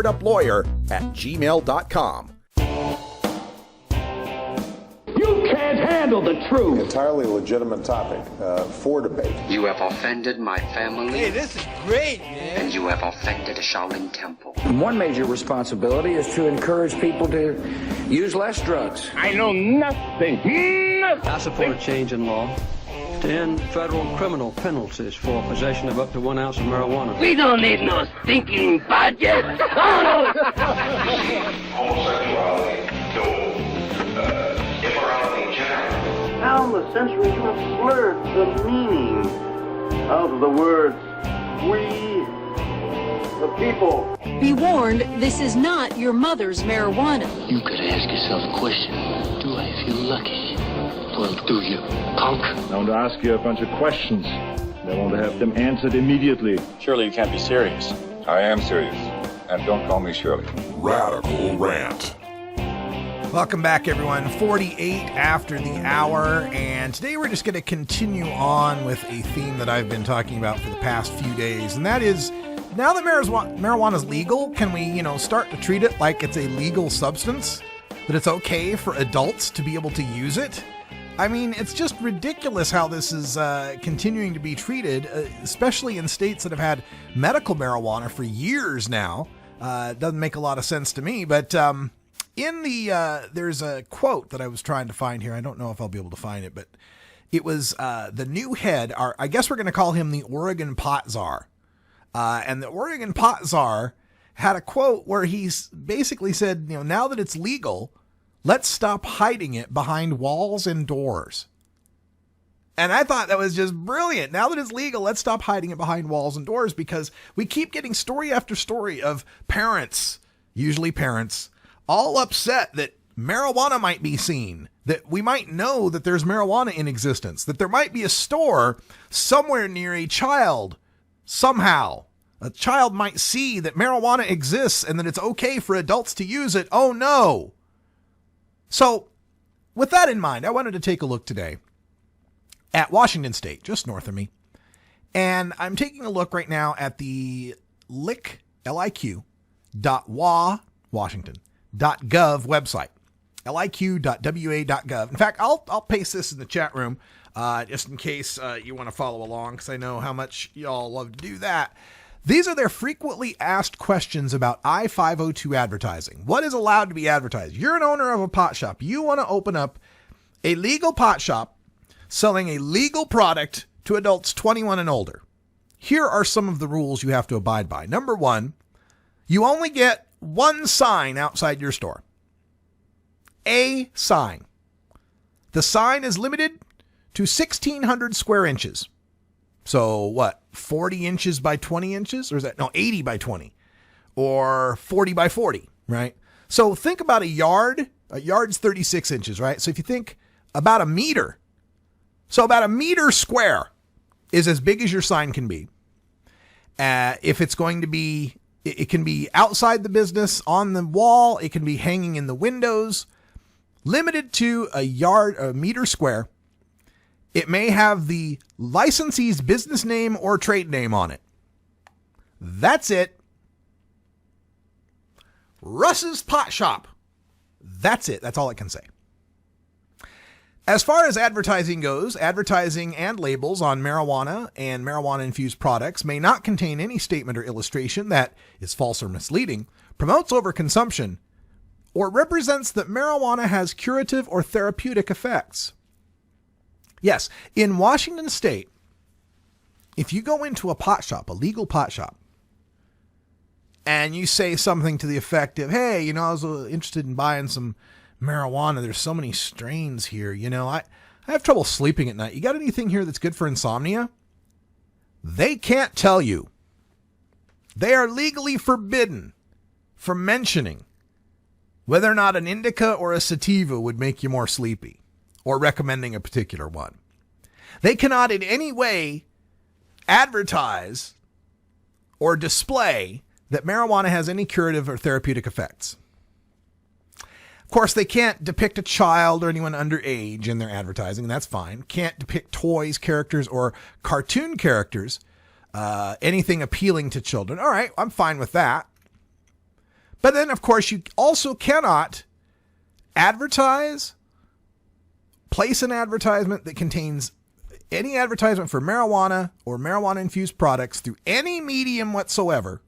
fireduplawyer@gmail.com. You can't handle the truth. Entirely legitimate topic for debate. You have offended my family. Hey, this is great, man. And you have offended a Shaolin temple. One major responsibility is to encourage people to use less drugs. I know nothing. I support a change in law to end federal criminal penalties for possession of up to 1 ounce of marijuana. We don't need no stinking budget. Homosexuality, to immorality in general. Down the centuries, you have slurred the meaning of the words "we, the people." Be warned, this is not your mother's marijuana. You could ask yourself a question. Do I feel lucky? Well, do you, punk? I want to ask you a bunch of questions. I want to have them answered immediately. Surely you can't be serious. I am serious. And don't call me Shirley. Radical Rant. Welcome back, everyone. 48 after the hour, and today we're just going to continue on with a theme that I've been talking about for the past few days, and that is, now that marijuana is legal, can we, start to treat it like it's a legal substance? That it's okay for adults to be able to use it? I mean, it's just ridiculous how this is continuing to be treated, especially in states that have had medical marijuana for years now. It doesn't make a lot of sense to me, but in the there's a quote that I was trying to find here. I don't know if I'll be able to find it, but it was the new head. I guess we're going to call him the Oregon Pot Czar. And the Oregon Pot Czar had a quote where he's basically said, now that it's legal, let's stop hiding it behind walls and doors. And I thought that was just brilliant. Now that it's legal, let's stop hiding it behind walls and doors, because we keep getting story after story of parents, usually parents, all upset that marijuana might be seen, that we might know that there's marijuana in existence, that there might be a store somewhere near a child. Somehow, a child might see that marijuana exists and that it's okay for adults to use it. Oh no. So with that in mind, I wanted to take a look today at Washington State, just north of me. And I'm taking a look right now at the liq.wa.washington.gov website, liq.wa.gov. In fact, I'll paste this in the chat room just in case you want to follow along, because I know how much y'all love to do that. These are their frequently asked questions about I-502 advertising. What is allowed to be advertised? You're an owner of a pot shop. You want to open up a legal pot shop selling a legal product to adults 21 and older. Here are some of the rules you have to abide by. Number one, you only get one sign outside your store. A sign. The sign is limited to 1,600 square inches. So what, 40 inches by 20 inches? Or is that, no, 80 by 20 or 40 by 40, right? So think about a yard. A yard's 36 inches, right? So if you think about a meter, so about a meter square is as big as your sign can be. If it's going to be, it can be outside the business, on the wall. It can be hanging in the windows, limited to a meter square. It may have the licensee's business name or trade name on it. That's it. Russ's Pot Shop. That's it. That's all it can say. As far as advertising goes, advertising and labels on marijuana and marijuana-infused products may not contain any statement or illustration that is false or misleading, promotes overconsumption, or represents that marijuana has curative or therapeutic effects. Yes, in Washington State, if you go into a pot shop, a legal pot shop, and you say something to the effect of, hey, I was interested in buying some marijuana. There's so many strains here. I have trouble sleeping at night. You got anything here that's good for insomnia? They can't tell you. They are legally forbidden from mentioning whether or not an indica or a sativa would make you more sleepy, or recommending a particular one. They cannot in any way advertise or display that marijuana has any curative or therapeutic effects. Of course, they can't depict a child or anyone underage in their advertising. That's fine. Can't depict toys, characters, or cartoon characters, anything appealing to children. All right, I'm fine with that. But then, of course, you also cannot advertise, place an advertisement that contains any advertisement for marijuana or marijuana-infused products through any medium whatsoever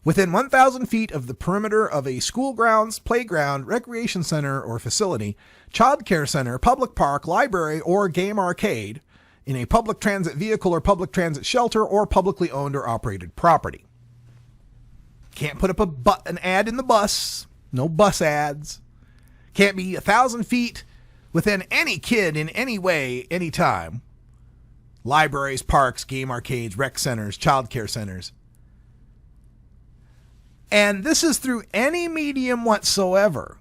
within 1,000 feet of the perimeter of a school grounds, playground, recreation center or facility, child care center, public park, library, or game arcade, in a public transit vehicle or public transit shelter, or publicly owned or operated property. Can't put up an ad in the bus. No bus ads. Can't be 1,000 feet within any kid in any way, anytime. Libraries, parks, game arcades, rec centers, child care centers. And this is through any medium whatsoever.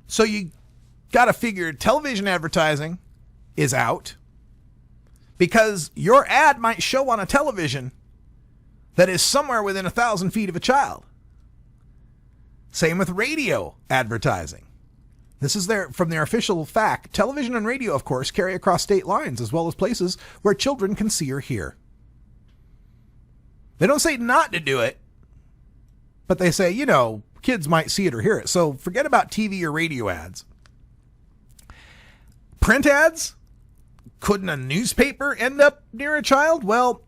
So you got to figure television advertising is out, because your ad might show on a television that is somewhere within 1,000 feet of a child. Same with radio advertising. This is from their official fact. Television and radio, of course, carry across state lines as well as places where children can see or hear. They don't say not to do it, but they say, kids might see it or hear it. So forget about TV or radio ads. Print ads? Couldn't a newspaper end up near a child? Well,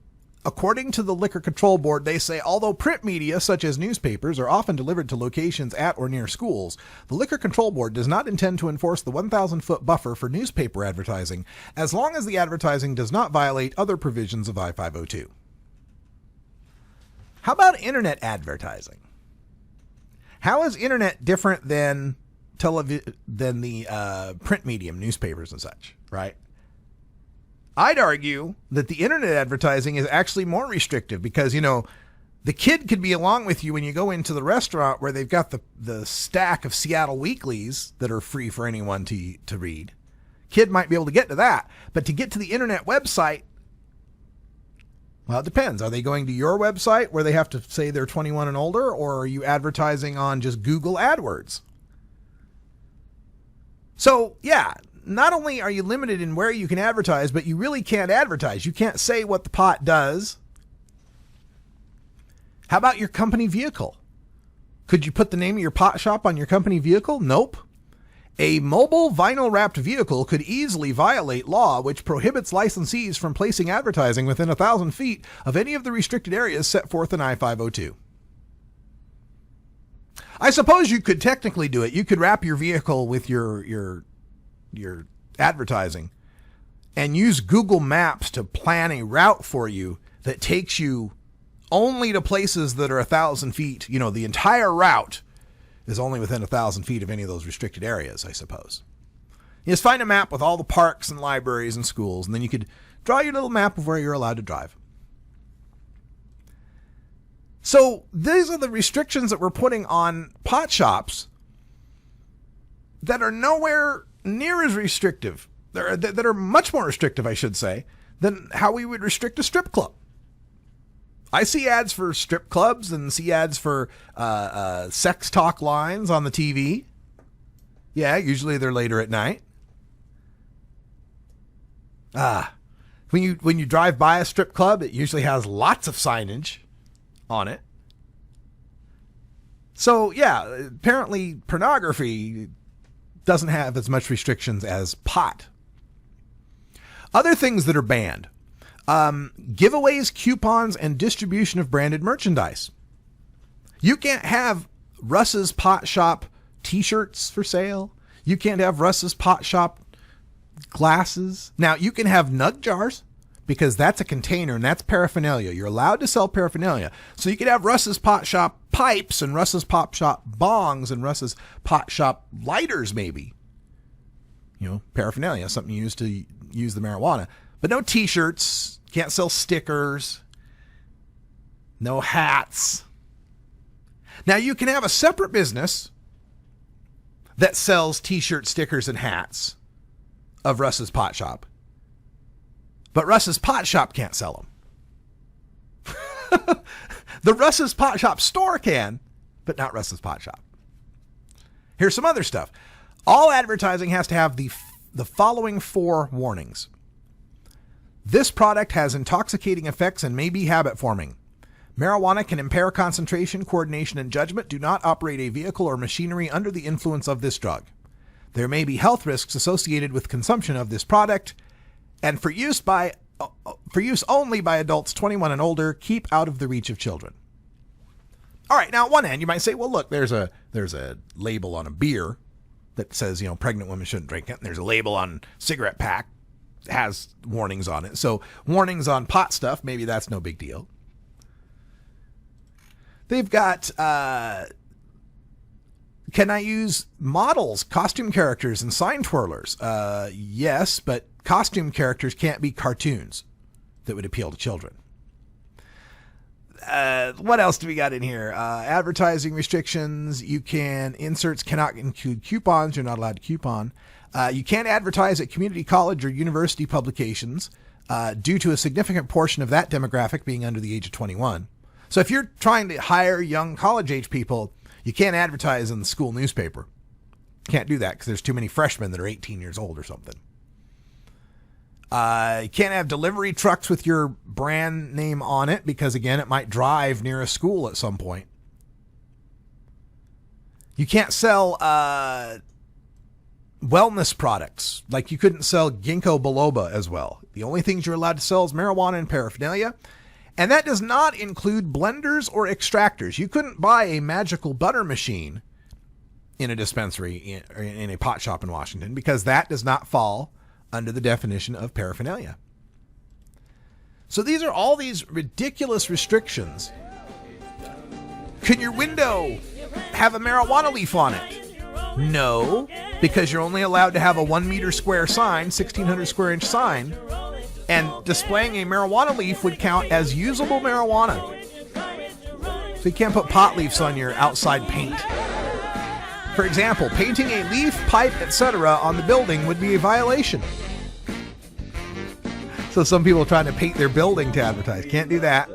according to the Liquor Control Board, they say although print media such as newspapers are often delivered to locations at or near schools, the Liquor Control Board does not intend to enforce the 1,000-foot buffer for newspaper advertising as long as the advertising does not violate other provisions of I-502. How about internet advertising? How is internet different than the print medium, newspapers and such, right? I'd argue that the internet advertising is actually more restrictive because, the kid could be along with you when you go into the restaurant where they've got the stack of Seattle weeklies that are free for anyone to read. Kid might be able to get to that, but to get to the internet website, well, it depends. Are they going to your website where they have to say they're 21 and older, or are you advertising on just Google AdWords? So, yeah, not only are you limited in where you can advertise, but you really can't advertise. You can't say what the pot does. How about your company vehicle? Could you put the name of your pot shop on your company vehicle? Nope. A mobile vinyl-wrapped vehicle could easily violate law which prohibits licensees from placing advertising within 1,000 feet of any of the restricted areas set forth in I-502. I suppose you could technically do it. You could wrap your vehicle with your advertising and use Google Maps to plan a route for you that takes you only to places that are 1,000 feet. The entire route is only within 1,000 feet of any of those restricted areas, I suppose. You just find a map with all the parks and libraries and schools, and then you could draw your little map of where you're allowed to drive. So these are the restrictions that we're putting on pot shops that are nowhere near as restrictive, that are much more restrictive, I should say, than how we would restrict a strip club. I see ads for strip clubs and see ads for sex talk lines on the TV. Yeah, usually they're later at night. When you drive by a strip club, it usually has lots of signage on it. So, yeah, apparently pornography doesn't have as much restrictions as pot. Other things that are banned. Giveaways, coupons, and distribution of branded merchandise. You can't have Russ's Pot Shop t-shirts for sale. You can't have Russ's Pot Shop glasses. Now, you can have nug jars because that's a container and that's paraphernalia. You're allowed to sell paraphernalia. So you could have Russ's Pot Shop pipes and Russ's Pot Shop bongs and Russ's Pot Shop lighters, maybe. Paraphernalia, something you use to use the marijuana. But no t-shirts. Can't sell stickers. No hats. Now you can have a separate business that sells t-shirts, stickers, and hats of Russ's Pot Shop. But Russ's Pot Shop can't sell them. The Russ's Pot Shop store can, but not Russ's Pot Shop. Here's some other stuff. All advertising has to have the following 4 warnings. This product has intoxicating effects and may be habit forming. Marijuana can impair concentration, coordination, and judgment. Do not operate a vehicle or machinery under the influence of this drug. There may be health risks associated with consumption of this product, and for use only by adults 21 and older. Keep out of the reach of children. All right, now on one hand, you might say, well, look, there's a label on a beer that says, pregnant women shouldn't drink it. And there's a label on cigarette pack that has warnings on it. So warnings on pot stuff, maybe that's no big deal. They've got, can I use models, costume characters, and sign twirlers? Yes, but costume characters can't be cartoons that would appeal to children. What else do we got in here? Advertising restrictions. Inserts cannot include coupons. You're not allowed to coupon. You can't advertise at community college or university publications due to a significant portion of that demographic being under the age of 21. So if you're trying to hire young college-age people, you can't advertise in the school newspaper. Can't do that because there's too many freshmen that are 18 years old or something. You can't have delivery trucks with your brand name on it because, again, it might drive near a school at some point. You can't sell wellness products. Like you couldn't sell ginkgo biloba as well. The only things you're allowed to sell is marijuana and paraphernalia. And that does not include blenders or extractors. You couldn't buy a magical butter machine in a dispensary in a pot shop in Washington because that does not fall under the definition of paraphernalia. So these are all these ridiculous restrictions. Can your window have a marijuana leaf on it? No, because you're only allowed to have a 1 meter square sign, 1,600 square inch sign, and displaying a marijuana leaf would count as usable marijuana. So you can't put pot leaves on your outside paint. For example, painting a leaf, pipe, etc. on the building would be a violation. So some people are trying to paint their building to advertise. Can't do that.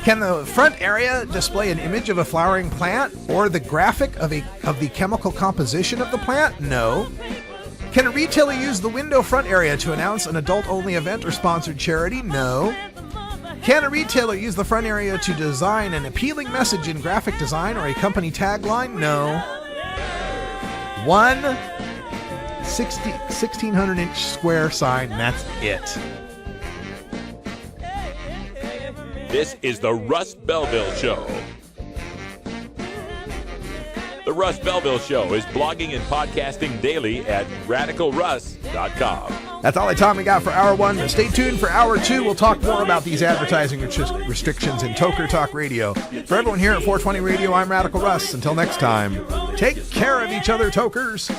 Can the front area display an image of a flowering plant or the graphic of the chemical composition of the plant? No. Can a retailer use the window front area to announce an adult-only event or sponsored charity? No. Can a retailer use the front area to design an appealing message in graphic design or a company tagline? No. 1,600-inch square sign, and that's it. This is the Russ Belville Show. The Russ Belville Show is blogging and podcasting daily at radicalruss.com. That's all the time we got for Hour 1, but stay tuned for Hour 2. We'll talk more about these advertising restrictions in Toker Talk Radio. For everyone here at 420 Radio, I'm Radical Russ. Until next time, take care of each other, Tokers.